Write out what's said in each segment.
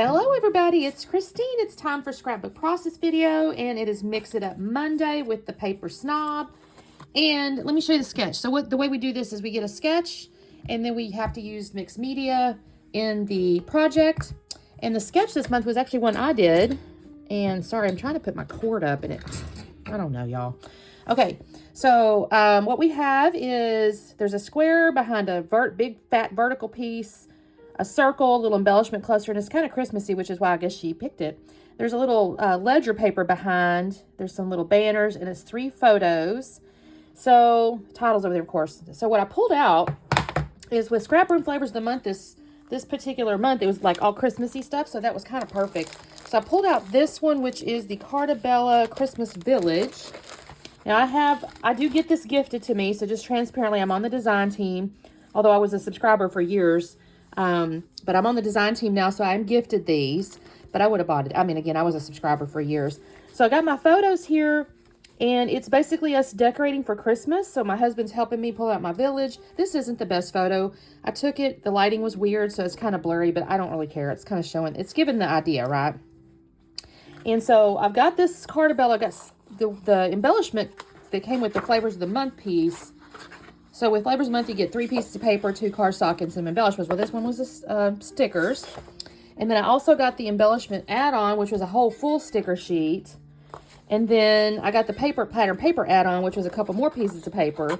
Hello everybody, it's Christine. It's time for Scrapbook process video, and it is Mix It Up Monday with the Paper Snob. And let me show you the sketch. So the way we do this is we get a sketch, and then we have to use mixed media in the project. And the sketch this month was actually one I did. And sorry, I'm trying to put my cord up, and I don't know, y'all. Okay, so what we have is there's a square behind a big fat vertical piece, a circle, a little embellishment cluster, and it's kind of Christmassy, which is why I guess she picked it. There's a little ledger paper behind. There's some little banners, and it's 3 photos. So, titles over there, of course. So what I pulled out is with Scrap Room Flavors of the Month, this particular month, it was like all Christmassy stuff, so that was kind of perfect. So I pulled out this one, which is the Cartabella Christmas Village. Now I do get this gifted to me, so just transparently, I'm on the design team, although I was a subscriber for years. But I'm on the design team now, so I'm gifted these, but I would have bought it. I mean, again, I was a subscriber for years. So I got my photos here, and it's basically us decorating for Christmas. So my husband's helping me pull out my village. This isn't the best photo. I took it, the lighting was weird, so it's kind of blurry, but I don't really care. It's kind of showing, it's giving the idea, right? And so I've got this Cartabella, I got the embellishment that came with the Flavors of the Month piece. So with Flavors of the Month, you get 3 pieces of paper, 2 cardstock, and some embellishments. Well, this one was the stickers. And then I also got the embellishment add-on, which was a whole full sticker sheet. And then I got the pattern paper add-on, which was a couple more pieces of paper.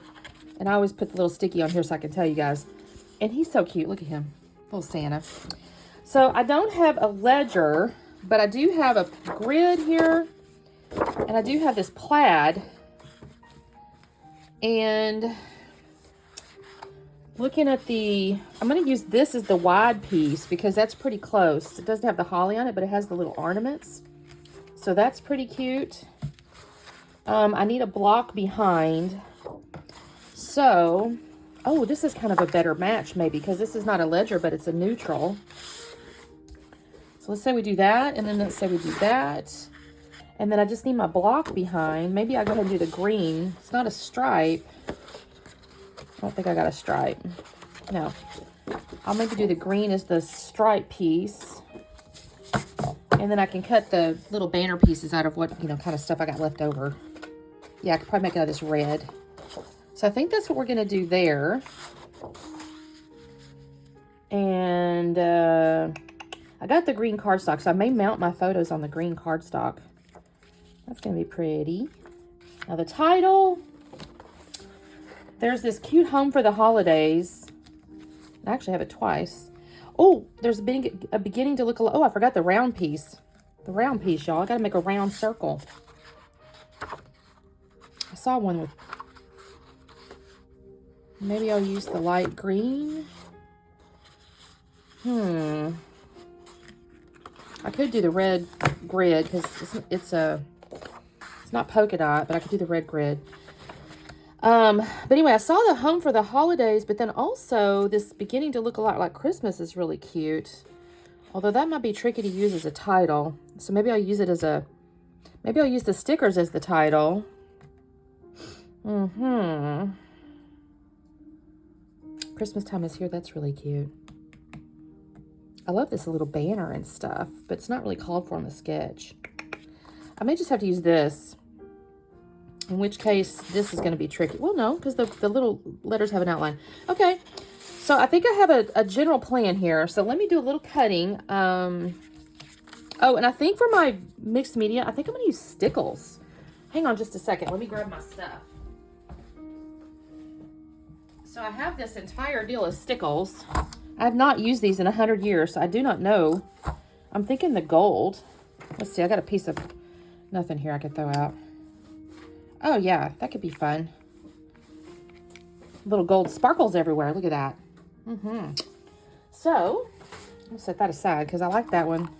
And I always put the little sticky on here so I can tell you guys. And he's so cute. Look at him. Little Santa. So I don't have a ledger, but I do have a grid here. And I do have this plaid. And looking at I'm going to use this as the wide piece because that's pretty close. It doesn't have the holly on it, but it has the little ornaments. So that's pretty cute. I need a block behind. So, oh, this is kind of a better match maybe because this is not a ledger, but it's a neutral. So let's say we do that, and then let's say we do that. And then I just need my block behind. Maybe I'll go ahead and do the green. It's not a stripe. I don't think I got a stripe. No. I'll maybe do the green as the stripe piece. And then I can cut the little banner pieces out of what, kind of stuff I got left over. Yeah, I could probably make it out of this red. So I think that's what we're going to do there. And I got the green cardstock, so I may mount my photos on the green cardstock. That's going to be pretty. Now the title... There's this cute home for the holidays. I actually have it twice. Oh, there's a beginning to look. Oh, I forgot the round piece. The round piece, y'all. I got to make a round circle. I saw one with. Maybe I'll use the light green. I could do the red grid because it's not polka dot, but I could do the red grid. But anyway, I saw the home for the holidays, but then also this beginning to look a lot like Christmas is really cute. Although that might be tricky to use as a title. So maybe I'll use it as maybe I'll use the stickers as the title. Christmas time is here. That's really cute. I love this little banner and stuff, but it's not really called for on the sketch. I may just have to use this. In which case, this is going to be tricky. Well, no, because the little letters have an outline. Okay, so I think I have a general plan here. So let me do a little cutting. Oh, and I think for my mixed media, I think I'm going to use stickles. Hang on just a second. Let me grab my stuff. So I have this entire deal of stickles. I have not used these in 100 years, so I do not know. I'm thinking the gold. Let's see, I got a piece of nothing here I could throw out. Oh, yeah, that could be fun. Little gold sparkles everywhere. Look at that. So, I'll set that aside because I like that one.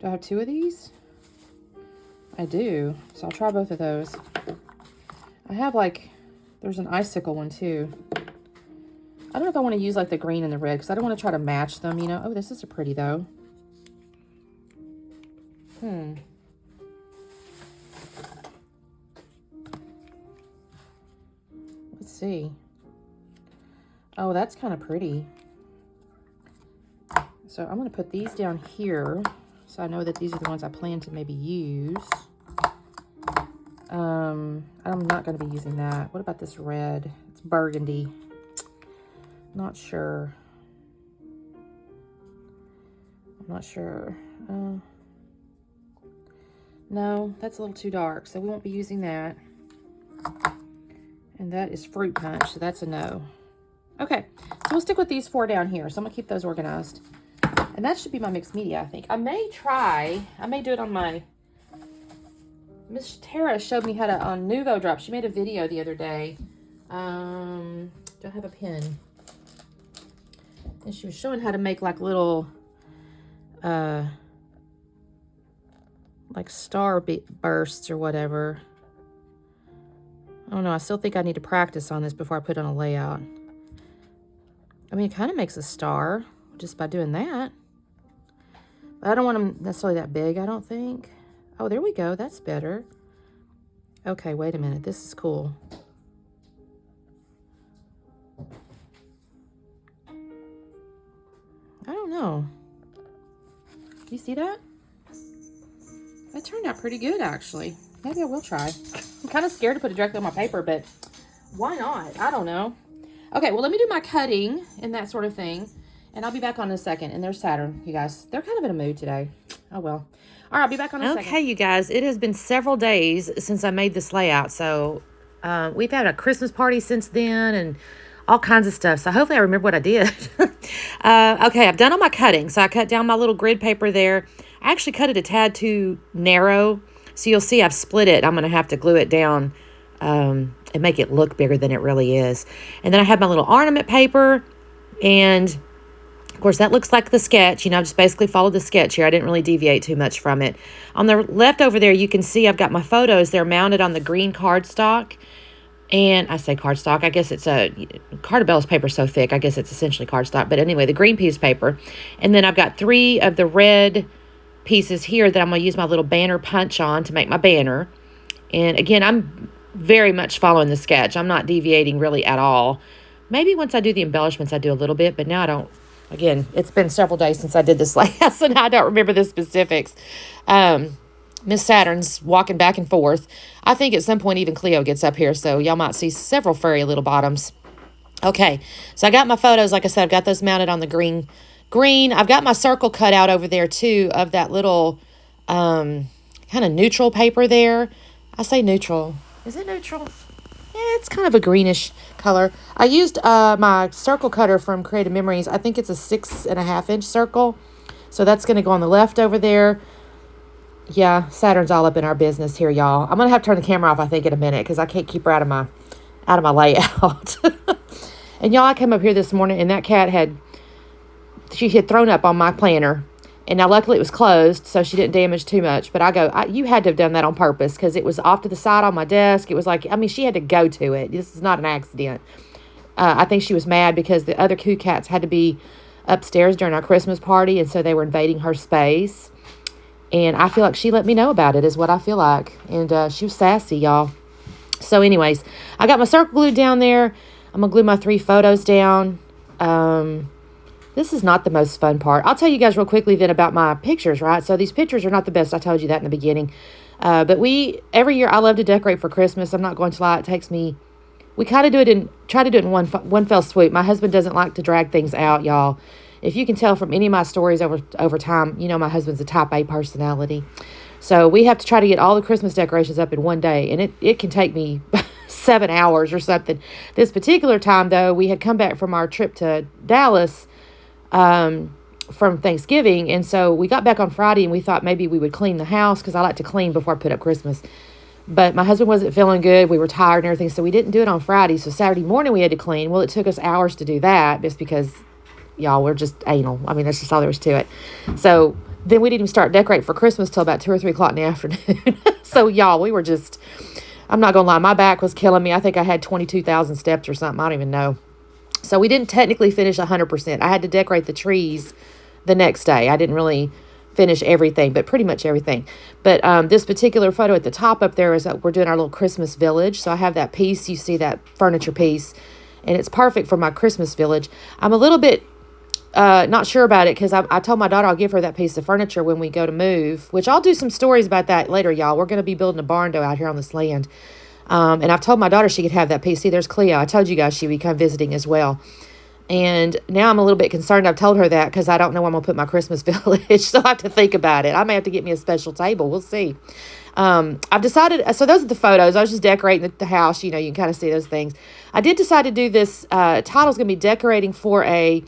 Do I have 2 of these? I do. So I'll try both of those. I have there's an icicle one too. I don't know if I want to use the green and the red because I don't want to try to match them, Oh, this is pretty though. Let's see. Oh, that's kind of pretty. So I'm going to put these down here so I know that these are the ones I plan to maybe use. I'm not going to be using that. What about this red? It's burgundy. Not sure. I'm not sure. No, that's a little too dark, so we won't be using that. And that is fruit punch, so that's a no. Okay, so we'll stick with these 4 down here. So I'm going to keep those organized. And that should be my mixed media, I think. I may do it on my... Miss Tara showed me how to, on Nuvo Drop. She made a video the other day. Don't have a pen. And she was showing how to make like little, like star bursts or whatever. I don't know. I still think I need to practice on this before I put on a layout. I mean, it kind of makes a star just by doing that. But I don't want them necessarily that big, I don't think. Oh, there we go. That's better. Okay, wait a minute. This is cool. I don't know. You see that? That turned out pretty good, actually. Maybe I will try. I'm kind of scared to put it directly on my paper, but why not? I don't know. Okay, well, let me do my cutting and that sort of thing, and I'll be back on in a second. And there's Saturn, you guys. They're kind of in a mood today. Oh, well. All right, I'll be back on in a second. Okay, you guys, it has been several days since I made this layout, so we've had a Christmas party since then and all kinds of stuff, so hopefully I remember what I did. Okay, I've done all my cutting, so I cut down my little grid paper there. I actually cut it a tad too narrow, so you'll see I've split it. I'm going to have to glue it down and make it look bigger than it really is. And then I have my little ornament paper, and of course, that looks like the sketch. You know, I just basically followed the sketch here. I didn't really deviate too much from it. On the left over there, you can see I've got my photos. They're mounted on the green cardstock. And I say cardstock. I guess it's a... Cardabell's paper so thick. I guess it's essentially cardstock. But anyway, the green piece paper. And then I've got 3 of the red pieces here that I'm going to use my little banner punch on to make my banner. And again, I'm very much following the sketch. I'm not deviating really at all. Maybe once I do the embellishments, I do a little bit. But now I don't... Again, it's been several days since I did this layout, so now I don't remember the specifics. Miss Saturn's walking back and forth. I think at some point even Cleo gets up here, so y'all might see several furry little bottoms. Okay, so I got my photos. Like I said, I've got those mounted on the green. I've got my circle cut out over there, too, of that little kind of neutral paper there. I say neutral. Is it neutral? It's kind of a greenish color. I used my circle cutter from Creative Memories. I think it's a 6.5-inch circle. So that's going to go on the left over there. Yeah, Saturn's all up in our business here, y'all. I'm going to have to turn the camera off, I think, in a minute because I can't keep her out of my layout. And y'all, I came up here this morning and that cat she had thrown up on my planner. And now, luckily, it was closed, so she didn't damage too much. But you had to have done that on purpose because it was off to the side on my desk. It was like, I mean, she had to go to it. This is not an accident. I think she was mad because the other 2 cats had to be upstairs during our Christmas party, and so they were invading her space. And I feel like she let me know about it is what I feel like. And she was sassy, y'all. So anyways, I got my circle glued down there. I'm going to glue my 3 photos down. This is not the most fun part. I'll tell you guys real quickly then about my pictures, right? So these pictures are not the best. I told you that in the beginning. But every year I love to decorate for Christmas. I'm not going to lie. It takes me, we try to do it in one fell swoop. My husband doesn't like to drag things out, y'all. If you can tell from any of my stories over time, you know my husband's a type A personality. So we have to try to get all the Christmas decorations up in one day. And it can take me 7 hours or something. This particular time, though, we had come back from our trip to Dallas from Thanksgiving, and so we got back on Friday and we thought maybe we would clean the house because I like to clean before I put up Christmas, but my husband wasn't feeling good. We were tired and everything, so we didn't do it on Friday. So Saturday morning we had to clean. Well, it took us hours to do that just because y'all, we're just anal. I mean, that's just all there was to it. So then we didn't even start decorating for Christmas till about 2 or 3 o'clock in the afternoon. So y'all, we were just, I'm not gonna lie, my back was killing me. I think I had 22,000 steps or something. I don't even know. So we didn't technically finish 100%. I had to decorate the trees the next day. I didn't really finish everything, but pretty much everything. But this particular photo at the top up there is that we're doing our little Christmas village. So I have that piece. You see that furniture piece, and it's perfect for my Christmas village. I'm a little bit not sure about it because I told my daughter I'll give her that piece of furniture when we go to move, which I'll do some stories about that later, y'all. We're going to be building a barn dough out here on this land. And I've told my daughter she could have that piece. See, there's Cleo. I told you guys she would come visiting as well. And now I'm a little bit concerned. I've told her that because I don't know where I'm going to put my Christmas village. So I have to think about it. I may have to get me a special table. We'll see. I've decided, so those are the photos. I was just decorating the house. You know, you can kind of see those things. I did decide to do this. Title's going to be decorating for and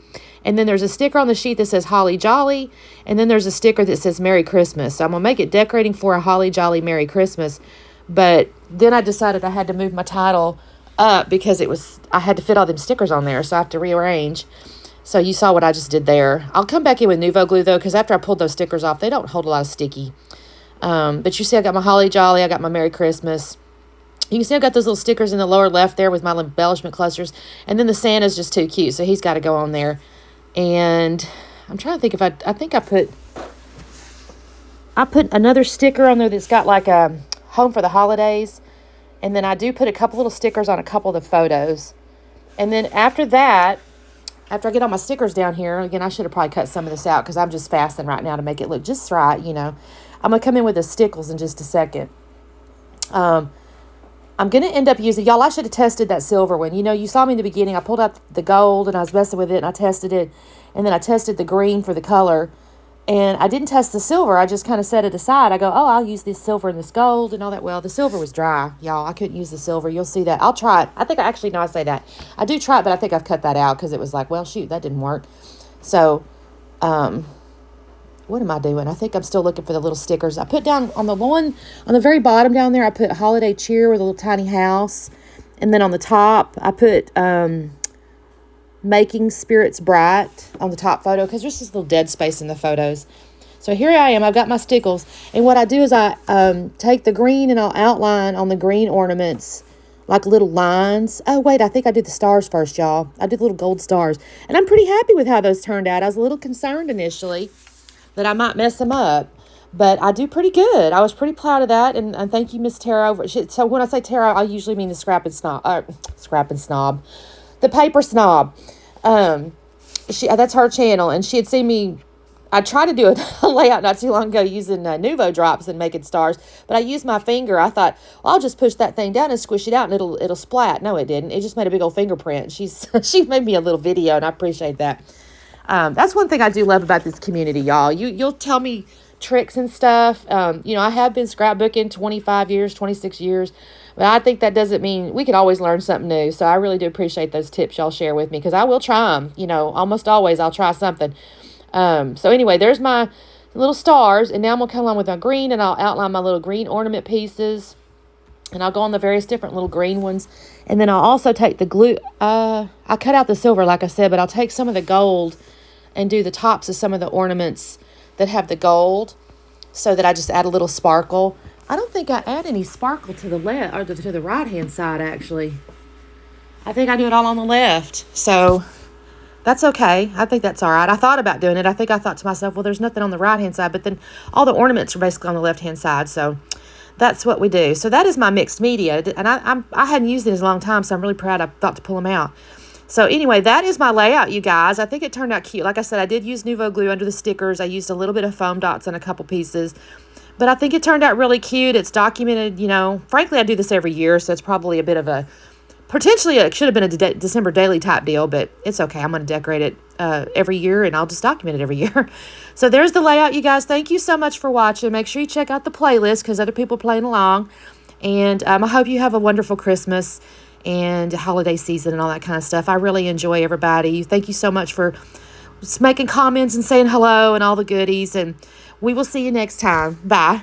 then there's a sticker on the sheet that says Holly Jolly. And then there's a sticker that says Merry Christmas. So I'm going to make it decorating for a Holly Jolly Merry Christmas. But then I decided I had to move my title up because I had to fit all them stickers on there, so I have to rearrange. So you saw what I just did there. I'll come back in with Nuvo glue though, because after I pulled those stickers off, they don't hold a lot of sticky. But you see I got my Holly Jolly, I got my Merry Christmas. You can see I've got those little stickers in the lower left there with my embellishment clusters. And then the Santa's just too cute, so he's got to go on there. And I'm trying to think if I think I put another sticker on there that's got like a home for the holidays. And then I do put a couple little stickers on a couple of the photos. And then after that, after I get all my stickers down here, again, I should have probably cut some of this out because I'm just fasting right now to make it look just right, you know. I'm going to come in with the stickles in just a second. I'm going to end up using, y'all, I should have tested that silver one. You know, you saw me in the beginning. I pulled out the gold and I was messing with it and I tested it. And then I tested the green for the color. And I didn't test the silver. I just kind of set it aside. I go, oh, I'll use this silver and this gold and all that. Well, the silver was dry, y'all. I couldn't use the silver. You'll see that. I'll try it. I think I say that. I do try it, but I think I've cut that out because it was like, well, shoot, that didn't work. So, what am I doing? I think I'm still looking for the little stickers. I put down on the one, on the very bottom down there, I put holiday cheer with a little tiny house. And then on the top, I put making spirits bright on the top photo because there's this little dead space in the photos. So here I am. I've got my stickles. And what I do is I take the green and I'll outline on the green ornaments like little lines. Oh, wait, I think I did the stars first, y'all. I did little gold stars. And I'm pretty happy with how those turned out. I was a little concerned initially that I might mess them up. But I do pretty good. I was pretty proud of that. And thank you, Miss Tara. So when I say Tara, I usually mean the Scrap and Snob. The Paper Snob. That's her channel. And she had seen me. I tried to do a layout not too long ago using Nuvo drops and making stars. But I used my finger. I thought, well, I'll just push that thing down and squish it out and it'll splat. No, it didn't. It just made a big old fingerprint. She made me a little video and I appreciate that. That's one thing I do love about this community, y'all. You'll tell me tricks and stuff. You know, I have been scrapbooking 25 years, 26 years, but I think that doesn't mean we can always learn something new. So I really do appreciate those tips y'all share with me because I will try them. You know, almost always I'll try something. So anyway, there's my little stars, and now I'm going to come along with my green, and I'll outline my little green ornament pieces, and I'll go on the various different little green ones, and then I'll also take the glue. I cut out the silver, like I said, but I'll take some of the gold and do the tops of some of the ornaments that have the gold so that I just add a little sparkle. I don't think I add any sparkle to the left or to the right-hand side, actually. I think I do it all on the left, so that's okay. I think that's all right. I thought about doing it. I thought to myself, well, there's nothing on the right-hand side, but then all the ornaments are basically on the left-hand side, so that's what we do. So that is my mixed media, and I hadn't used it in a long time, so I'm really proud I thought to pull them out. So anyway, that is my layout, you guys. I think it turned out cute. Like I said, I did use Nuvo glue under the stickers. I used a little bit of foam dots on a couple pieces, but I think it turned out really cute. It's documented, you know. Frankly, I do this every year, so it's probably a bit of a, potentially it should have been a December daily type deal, but it's okay. I'm going to decorate it every year, and I'll just document it every year. So there's the layout, you guys. Thank you so much for watching. Make sure you check out the playlist because other people are playing along. And I hope you have a wonderful Christmas and holiday season and all that kind of stuff. I really enjoy everybody. Thank you so much for making comments and saying hello and all the goodies. And we will see you next time. Bye.